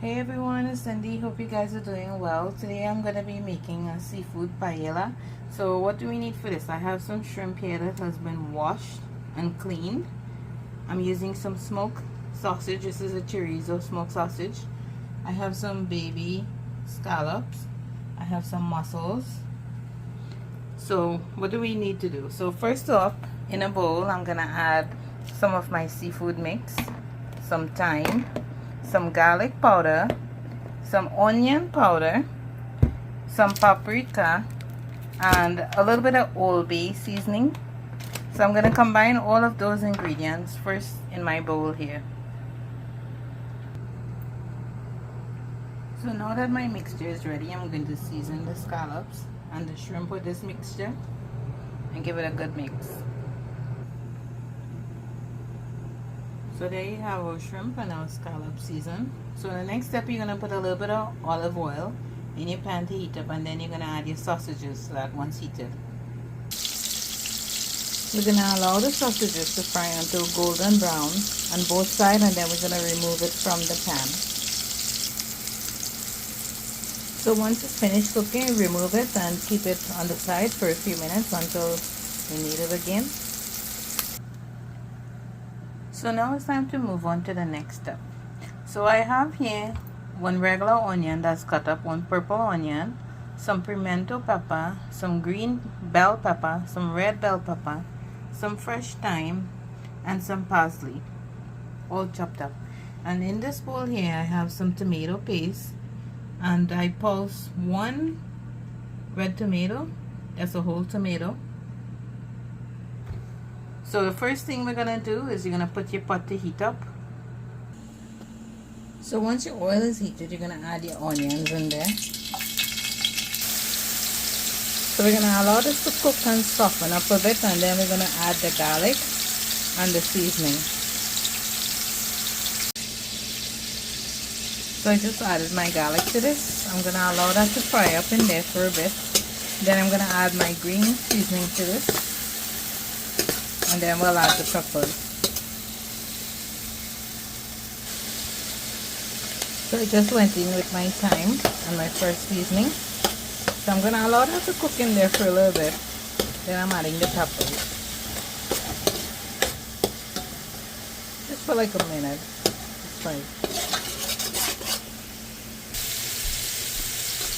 Hey everyone, it's Cindy. Hope you guys are doing well. Today I'm going to be making a seafood paella. So what do we need for this? I have some shrimp here that has been washed and cleaned. I'm using some smoked sausage. This is a chorizo smoked sausage. I have some baby scallops. I have some mussels. So what do we need to do? So first off, in a bowl I'm going to add some of my seafood mix, some thyme, some garlic powder, some onion powder, some paprika, and a little bit of Old Bay seasoning. So I'm going to combine all of those ingredients first in my bowl here. So now that my mixture is ready, I'm going to season the scallops and the shrimp with this mixture and give it a good mix. So there you have our shrimp and our scallop season. So the next step, you're going to put a little bit of olive oil in your pan to heat up, and then you're going to add your sausages so that once heated. We're going to allow the sausages to fry until golden brown on both sides, and then we're going to remove it from the pan. So once it's finished cooking, remove it and keep it on the side for a few minutes until you need it again. So now it's time to move on to the next step. So I have here one regular onion that's cut up, one purple onion, some pimento pepper, some green bell pepper, some red bell pepper, some fresh thyme, and some parsley, all chopped up. And in this bowl here I have some tomato paste, and I pulse one red tomato, that's a whole tomato. So the first thing we're gonna do is you're gonna put your pot to heat up. So once your oil is heated, you're gonna add your onions in there. So we're gonna allow this to cook and soften up a bit, and then we're gonna add the garlic and the seasoning. So I just added my garlic to this. I'm gonna allow that to fry up in there for a bit. Then I'm gonna add my green seasoning to this. And then we'll add the peppers. So I just went in with my thyme and my first seasoning. So I'm going to allow that to cook in there for a little bit. Then I'm adding the peppers. Just for like a minute. It's fine.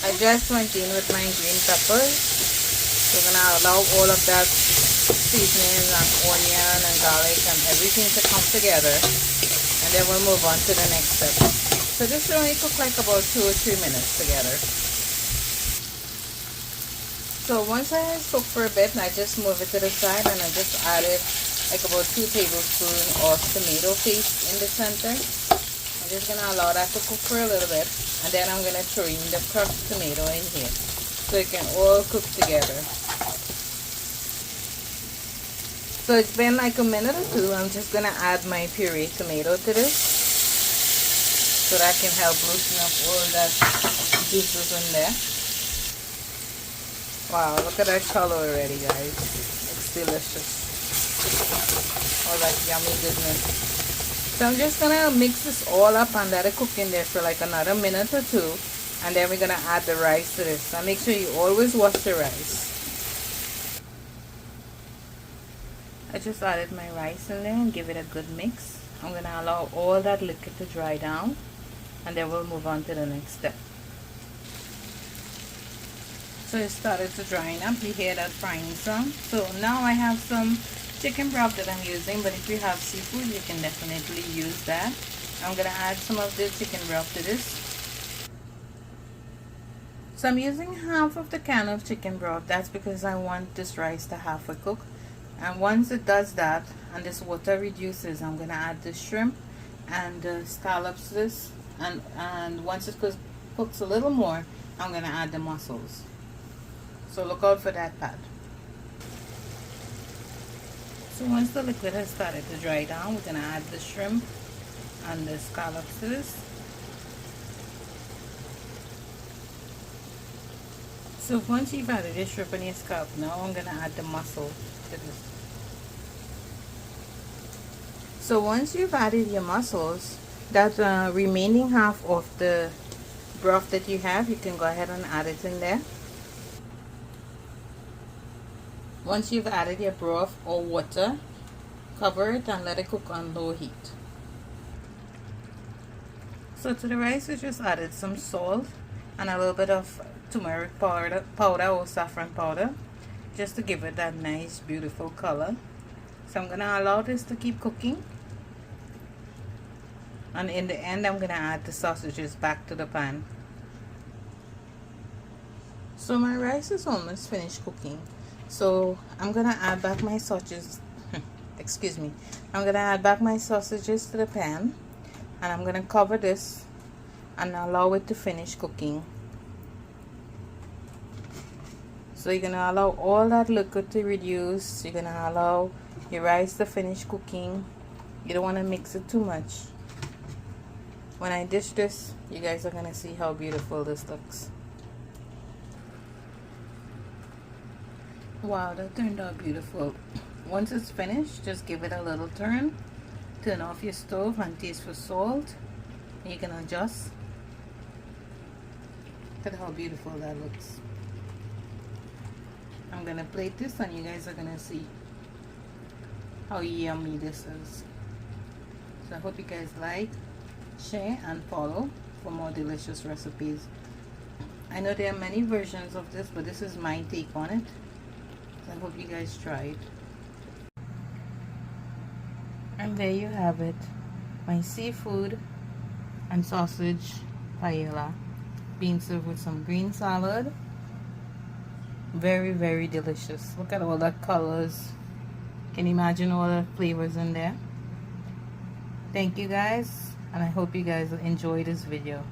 I just went in with my green peppers. So I'm going to allow all of that seasoning and onion and garlic and everything to come together, and then we'll move on to the next step. So this will only cook like about 2 or 3 minutes together. So once I cook for a bit, I just move it to the side, and I just added like about 2 tablespoons of tomato paste in the center. I'm just gonna allow that to cook for a little bit, and then I'm gonna throw in the crushed tomato in here so it can all cook together. So it's been like a minute or two. I'm just going to add my puree tomato to this so that can help loosen up all that juices in there. Wow, look at that color already, guys. It's delicious. All that yummy goodness. So I'm just going to mix this all up and let it cook in there for like another minute or two. And then we're going to add the rice to this. So make sure you always wash the rice. I just added my rice in there and give it a good mix. I'm going to allow all that liquid to dry down, and then we'll move on to the next step. So it started to dry up. You hear that frying sound. So now I have some chicken broth that I'm using, but if you have seafood, you can definitely use that. I'm going to add some of the chicken broth to this. So I'm using half of the can of chicken broth. That's because I want this rice to halfway cook. And once it does that and this water reduces, I'm going to add the shrimp and the scallops to this. And once it cooks a little more, I'm going to add the mussels. So look out for that part. So once the liquid has started to dry down, we're going to add the shrimp and the scallops to this. So once you've added your shrimp and your scallop, now I'm going to add the mussel to this. So once you've added your mussels, That remaining half of the broth that you have, you can go ahead and add it in there. Once you've added your broth or water, cover it and let it cook on low heat. So to the rice, we just added some salt and a little bit of turmeric powder or saffron powder, just to give it that nice beautiful color. So I'm gonna allow this to keep cooking, and in the end I'm gonna add the sausages back to the pan. So my rice is almost finished cooking, so I'm gonna add back my sausages excuse me, I'm gonna add back my sausages to the pan, and I'm gonna cover this and allow it to finish cooking. So you're gonna allow all that liquid to reduce. You're gonna allow your rice to finish cooking. You don't want to mix it too much. When I dish this, you guys are gonna see how beautiful this looks. Wow, that turned out beautiful. Once it's finished, just give it a little turn. Turn off your stove and taste for salt. You can adjust. Look at how beautiful that looks. I'm gonna plate this and you guys are gonna see how yummy this is. So I hope you guys like, share and follow for more delicious recipes. I know there are many versions of this, but this is my take on it. So I hope you guys try it. And there you have it, my seafood and sausage paella, being served with some green salad. Very, very delicious. Look at all the colors. Can you imagine all the flavors in there? Thank you guys, and I hope you guys enjoy this video.